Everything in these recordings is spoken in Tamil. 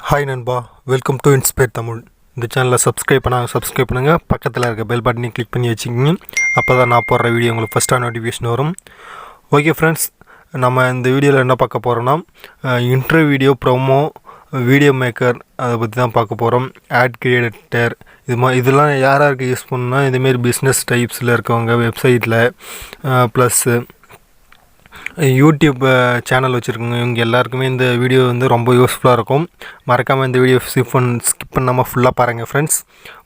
ஹாய் நண்பா, வெல்கம் டு இன்ஸ்பயர் தமிழ். இந்த சேனலை சப்ஸ்கிரைப் பண்ணுங்கள். பக்கத்தில் இருக்க பெல் பட்டனையும் கிளிக் பண்ணி வச்சுக்கிங்க. அப்போ தான் நான் போடுற வீடியோ உங்களுக்கு ஃபஸ்ட்டாக நோட்டிஃபிகேஷன் வரும். ஓகே ஃப்ரெண்ட்ஸ், நம்ம இந்த வீடியோவில் என்ன பார்க்க போகிறோன்னா intro video promo video maker அதை பற்றி தான் பார்க்க போகிறோம். ஆட் கிரியேட்டர் இதெல்லாம் யாருக்கு யூஸ் பண்ணணும்னா இதுமாரி பிஸ்னஸ் டைப்ஸில் இருக்கவங்க வெப்சைட்டில் ப்ளஸ்ஸு யூடியூப் சேனல் வச்சுருக்கோங்க. இவங்க எல்லாருக்குமே இந்த வீடியோ வந்து ரொம்ப யூஸ்ஃபுல்லாக இருக்கும். மறக்காமல் இந்த வீடியோ ஸ்கிப் பண்ணாமல் ஃபுல்லாக பாருங்கள் ஃப்ரெண்ட்ஸ்.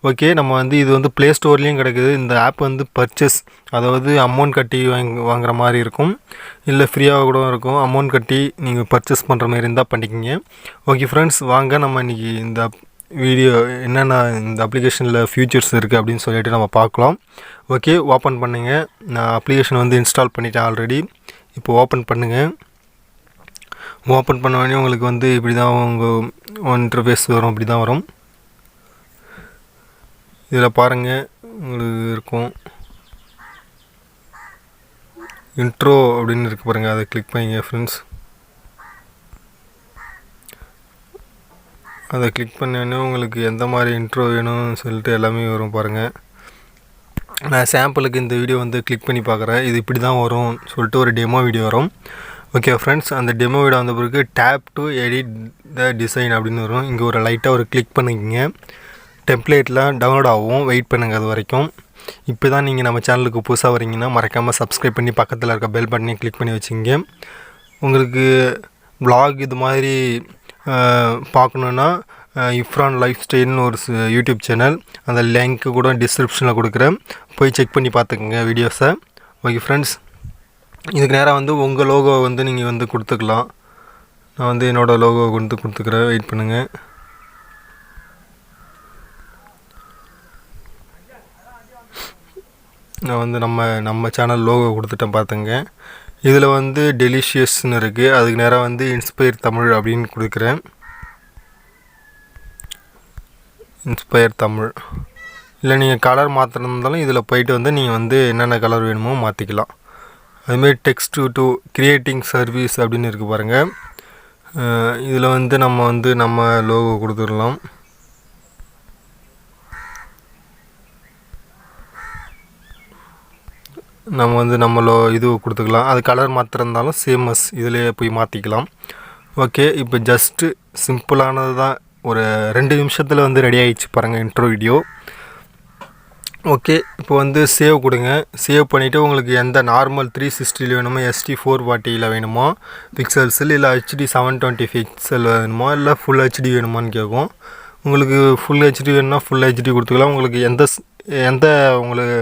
ஓகே, நம்ம வந்து இது வந்து ப்ளே ஸ்டோர்லேயும் கிடைக்குது. இந்த ஆப் வந்து பர்ச்சேஸ், அதாவது அமௌண்ட் கட்டி வாங்குற மாதிரி இருக்கும், இல்லை ஃப்ரீயாக கூட இருக்கும். அமௌண்ட் கட்டி நீங்கள் பர்ச்சேஸ் பண்ணுற மாதிரி இருந்தால் பண்ணிக்கிங்க. ஓகே ஃப்ரெண்ட்ஸ், வாங்க நம்ம இன்றைக்கி இந்த வீடியோ என்னென்ன இந்த அப்ளிகேஷனில் ஃபியூச்சர்ஸ் இருக்குது அப்படின்னு சொல்லிட்டு நம்ம பார்க்கலாம். ஓகே, ஓப்பன் பண்ணுங்கள். நான் அப்ளிகேஷன் வந்து இன்ஸ்டால் பண்ணிட்டேன் ஆல்ரெடி. இப்போ ஓப்பன் பண்ணுங்கள். ஓப்பன் பண்ண உடனே உங்களுக்கு வந்து இப்படி தான் உங்கள் இன்டர்ஃபேஸ் வரும். இப்படி தான் வரும். இதில் பாருங்கள், உங்களுக்கு இருக்கும் இன்ட்ரோ அப்படின்னு இருக்குது பாருங்கள். அதை கிளிக் பண்ணிங்க ஃப்ரெண்ட்ஸ். அதை கிளிக் பண்ணோடனே உங்களுக்கு எந்த மாதிரி இன்ட்ரோ வேணும்னு சொல்லிட்டு எல்லாமே வரும் பாருங்கள். நான் சாம்பிளுக்கு இந்த வீடியோ வந்து கிளிக் பண்ணி பார்க்குறேன். இது இப்படி தான் வரும் சொல்லிட்டு ஒரு டெமோ வீடியோ வரும். ஓகே ஃப்ரெண்ட்ஸ், அந்த டெமோ வீடியோ வந்த பிறகு tape to edit the design அப்படின்னு வரும். இங்கே ஒரு லைட்டாக ஒரு கிளிக் பண்ணிக்கிங்க. டெம்ப்ளேட்லாம் டவுன்லோட் ஆகும். வெயிட் பண்ணுங்கள் அது வரைக்கும். இப்போ தான் நீங்கள் நம்ம சேனலுக்கு புதுசாக வரீங்கன்னா மறக்காமல் சப்ஸ்கிரைப் பண்ணி பக்கத்தில் இருக்க பெல் பட்டனையும் கிளிக் பண்ணி வச்சுங்க. உங்களுக்கு வ்ளாக் இது மாதிரி பார்க்கணுன்னா இர்ஃபான் லைஃப் ஸ்டைல்னு ஒரு யூடியூப் சேனல், அந்த லிங்க்கு கூட டிஸ்கிரிப்ஷனில் கொடுக்குறேன். போய் செக் பண்ணி பார்த்துக்குங்க வீடியோஸை. ஓகே ஃப்ரெண்ட்ஸ், இதுக்கு நேராக வந்து உங்கள் லோகோ வந்து நீங்கள் வந்து கொடுத்துக்கலாம். நான் வந்து என்னோடய லோகோ கொடுத்துக்கிறேன். வெயிட் பண்ணுங்கள். நான் வந்து நம்ம சேனல் லோகோ கொடுத்துட்டேன் பார்த்துங்க. இதில் வந்து டெலிஷியஸ்ன்னு இருக்குது. அதுக்கு நேராக வந்து இன்ஸ்பயர் தமிழ் அப்படின்னு கொடுக்குறேன். இன்ஸ்பயர் தமிழ். இல்லை நீங்கள் கலர் மாற்றிருந்தாலும் இதில் போயிட்டு வந்து நீங்கள் வந்து என்னென்ன கலர் வேணுமோ மாற்றிக்கலாம். அதுமாரி டெக்ஸ்ட் டு கிரியேட்டிங் சர்வீஸ் அப்படின்னு இருக்குது பாருங்கள். இதில் வந்து நம்ம லோகோ கொடுத்துடலாம். நம்ம வந்து இது கொடுத்துக்கலாம். அது கலர் மாற்றிருந்தாலும் சேமஸ் இதிலே போய் மாற்றிக்கலாம். ஓகே, இப்போ ஜஸ்ட்டு சிம்பிளானது தான். ஒரு 2 நிமிஷத்தில் வந்து ரெடி ஆகிடுச்சு பாருங்கள் இன்ட்ரோ வீடியோ. ஓகே, இப்போ வந்து சேவ் கொடுங்க. சேவ் பண்ணிவிட்டு உங்களுக்கு எந்த நார்மல் 360 வேணுமோ, SD 440 வேணுமோ பிக்சல்ஸில், இல்லை HD 720 பிக்சல் வேணுமோ, இல்லை ஃபுல் HD வேணுமான்னு கேட்கும். உங்களுக்கு ஃபுல் HD வேணும்னா ஃபுல் HD கொடுத்துக்கலாம். உங்களுக்கு எந்த உங்களுக்கு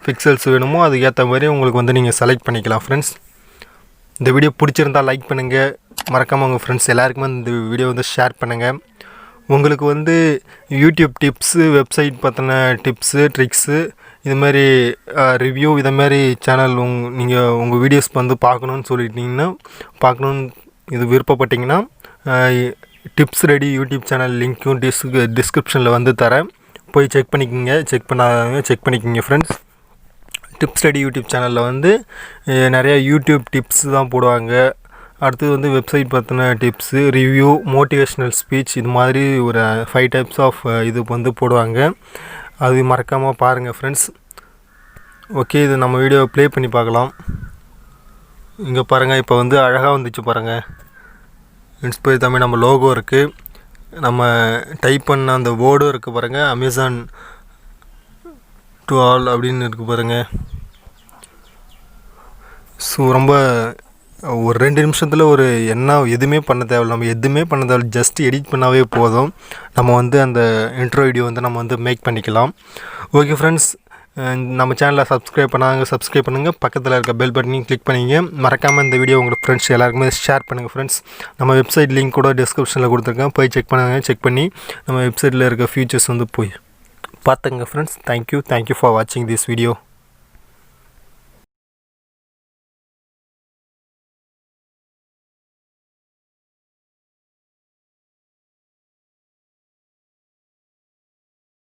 பிக்சல்ஸ் வேணுமோ அதுக்கேற்ற மாதிரி உங்களுக்கு வந்து நீங்கள் செலக்ட் பண்ணிக்கலாம் ஃப்ரெண்ட்ஸ். இந்த வீடியோ பிடிச்சிருந்தால் லைக் பண்ணுங்கள். மறக்காமல் உங்கள் ஃப்ரெண்ட்ஸ் எல்லாருக்குமே இந்த வீடியோ வந்து ஷேர் பண்ணுங்கள். உங்களுக்கு வந்து யூடியூப் டிப்ஸு, வெப்சைட் பற்றின டிப்ஸு, ட்ரிக்ஸு, இதுமாரி ரிவ்யூ, இதுமாரி சேனல் நீங்கள் உங்கள் வீடியோஸ் வந்து பார்க்கணுன்னு இது விருப்பப்பட்டிங்கன்னா டிப்ஸ் ரெடி யூடியூப் சேனல் லிங்க்கும் டிஸ்கிரிப்ஷனில் வந்து தரேன். போய் செக் பண்ணிக்கிங்க ஃப்ரெண்ட்ஸ். டிப்ஸ் ரெடி யூடியூப் சேனலில் வந்து நிறையா யூடியூப் டிப்ஸ் தான் போடுவாங்க. அடுத்தது வந்து வெப்சைட் பற்றின டிப்ஸு, ரிவ்யூ, மோட்டிவேஷ்னல் ஸ்பீச், இது மாதிரி ஒரு 5 டைப்ஸ் ஆஃப் இது வந்து போடுவாங்க. அது மறக்காமல் பாருங்கள் ஃப்ரெண்ட்ஸ். ஓகே, இது நம்ம வீடியோ ப்ளே பண்ணி பார்க்கலாம். இங்கே பாருங்கள், இப்போ வந்து அழகாக வந்துச்சு பாருங்கள். இன்ஸ்பயர் தமிழ் நம்ம லோகோ இருக்குது. நம்ம டைப் பண்ண அந்த வேர்டும் இருக்குது பாருங்கள். அமேசான் டு ஆல் அப்படின்னு இருக்குது பாருங்கள். ஸோ ரொம்ப ஒரு 2 நிமிஷத்தில் எதுவுமே பண்ண தேவையில்லை. ஜஸ்ட் எடிட் பண்ணாவே போதும். நம்ம வந்து அந்த இன்ட்ரோ வீடியோ வந்து நம்ம வந்து மேக் பண்ணிக்கலாம். ஓகே ஃப்ரெண்ட்ஸ், நம்ம சேனலை சப்ஸ்கிரைப் பண்ணுங்கள். பக்கத்தில் இருக்க பெல் பட்டனையும் கிளிக் பண்ணிங்க. மறக்காமல் இந்த வீடியோ உங்கள் ஃப்ரெண்ட்ஸ் எல்லாருக்குமே ஷேர் பண்ணுங்கள் ஃப்ரெண்ட்ஸ். நம்ம வெப்சைட் லிங்க் கூட டிஸ்கிரிப்ஷனில் கொடுத்துருக்கேன். போய் செக் பண்ணி நம்ம வெப்சைட்டில் இருக்க ஃபீச்சர்ஸ் வந்து போய் பார்த்துங்க ஃப்ரெண்ட்ஸ். தேங்க்யூ ஃபார் வாட்சிங் திஸ் வீடியோ.